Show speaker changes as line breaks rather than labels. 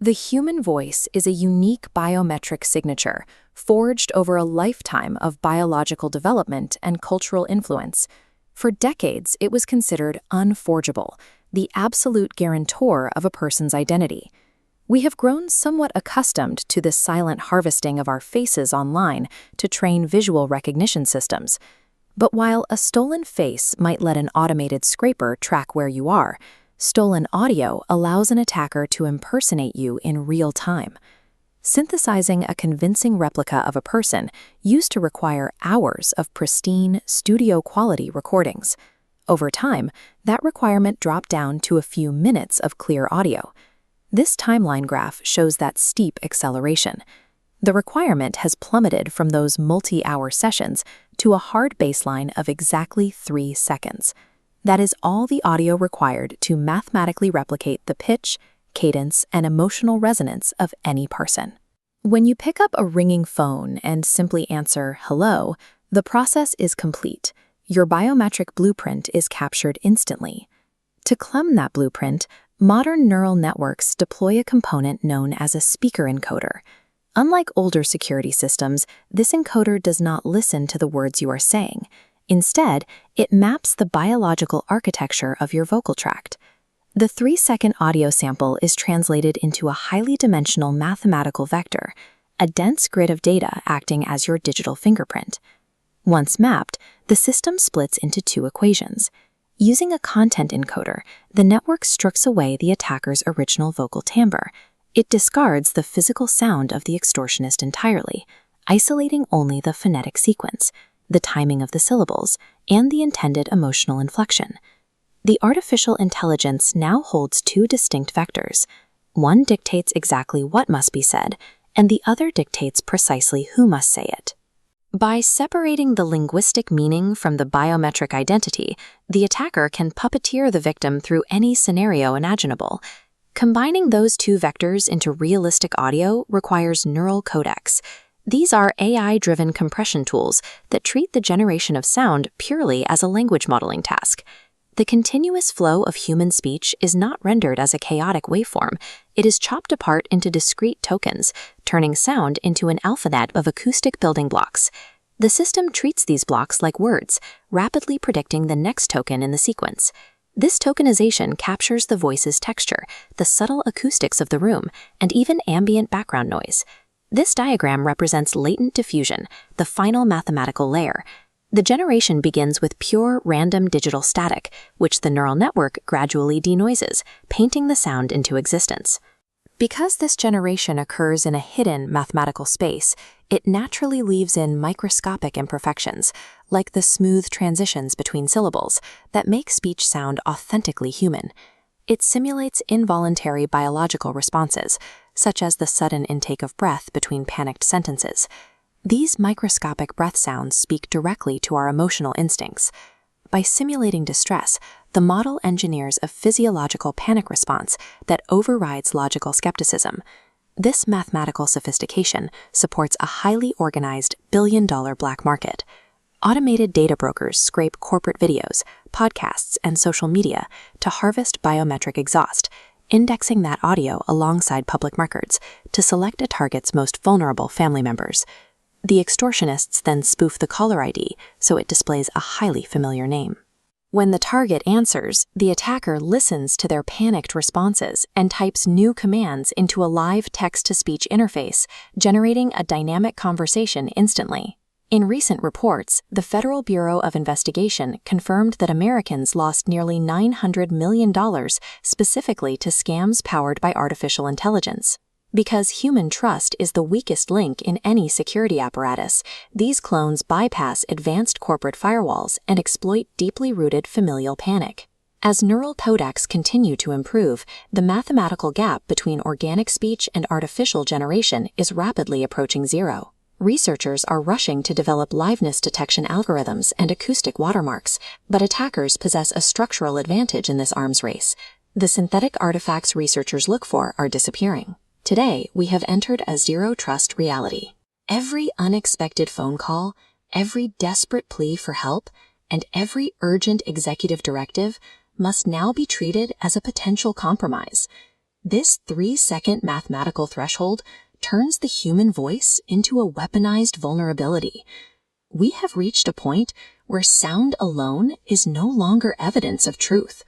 The human voice is a unique biometric signature forged over a lifetime of biological development and cultural influence. For decades, it was considered unforgeable, the absolute guarantor of a person's identity. We have grown somewhat accustomed to this silent harvesting of our faces online to train visual recognition systems. But while a stolen face might let an automated scraper track where you are, stolen audio allows an attacker to impersonate you in real time. Synthesizing a convincing replica of a person used to require hours of pristine, studio-quality recordings. Over time, that requirement dropped down to a few minutes of clear audio. This timeline graph shows that steep acceleration. The requirement has plummeted from those multi-hour sessions to a hard baseline of exactly 3 seconds. That is all the audio required to mathematically replicate the pitch, cadence, and emotional resonance of any person. When you pick up a ringing phone and simply answer "hello," the process is complete. Your biometric blueprint is captured instantly. To clone that blueprint, modern neural networks deploy a component known as a speaker encoder. Unlike older security systems, this encoder does not listen to the words you are saying. Instead, it maps the biological architecture of your vocal tract. The 3-second audio sample is translated into a highly dimensional mathematical vector, a dense grid of data acting as your digital fingerprint. Once mapped, the system splits into 2 equations. Using a content encoder, the network strips away the attacker's original vocal timbre. It discards the physical sound of the extortionist entirely, isolating only the phonetic sequence, the timing of the syllables, and the intended emotional inflection. The artificial intelligence now holds 2 distinct vectors. One dictates exactly what must be said, and the other dictates precisely who must say it. By separating the linguistic meaning from the biometric identity, the attacker can puppeteer the victim through any scenario imaginable. Combining those 2 vectors into realistic audio requires neural codecs. These are AI-driven compression tools that treat the generation of sound purely as a language modeling task. The continuous flow of human speech is not rendered as a chaotic waveform. It is chopped apart into discrete tokens, turning sound into an alphabet of acoustic building blocks. The system treats these blocks like words, rapidly predicting the next token in the sequence. This tokenization captures the voice's texture, the subtle acoustics of the room, and even ambient background noise. This diagram represents latent diffusion, the final mathematical layer. The generation begins with pure random digital static, which the neural network gradually denoises, painting the sound into existence. Because this generation occurs in a hidden mathematical space, it naturally leaves in microscopic imperfections, like the smooth transitions between syllables, that make speech sound authentically human. It simulates involuntary biological responses, such as the sudden intake of breath between panicked sentences. These microscopic breath sounds speak directly to our emotional instincts. By simulating distress, the model engineers a physiological panic response that overrides logical skepticism. This mathematical sophistication supports a highly organized billion-dollar black market. Automated data brokers scrape corporate videos, podcasts, and social media to harvest biometric exhaust, indexing that audio alongside public records to select a target's most vulnerable family members. The extortionists then spoof the caller ID so it displays a highly familiar name. When the target answers, the attacker listens to their panicked responses and types new commands into a live text-to-speech interface, generating a dynamic conversation instantly. In recent reports, the Federal Bureau of Investigation confirmed that Americans lost nearly $900 million specifically to scams powered by artificial intelligence. Because human trust is the weakest link in any security apparatus, these clones bypass advanced corporate firewalls and exploit deeply rooted familial panic. As neural codecs continue to improve, the mathematical gap between organic speech and artificial generation is rapidly approaching zero. Researchers are rushing to develop liveness detection algorithms and acoustic watermarks, but attackers possess a structural advantage in this arms race. The synthetic artifacts researchers look for are disappearing. Today, we have entered a zero-trust reality. Every unexpected phone call, every desperate plea for help, and every urgent executive directive must now be treated as a potential compromise. This 3-second mathematical threshold turns the human voice into a weaponized vulnerability. We have reached a point where sound alone is no longer evidence of truth.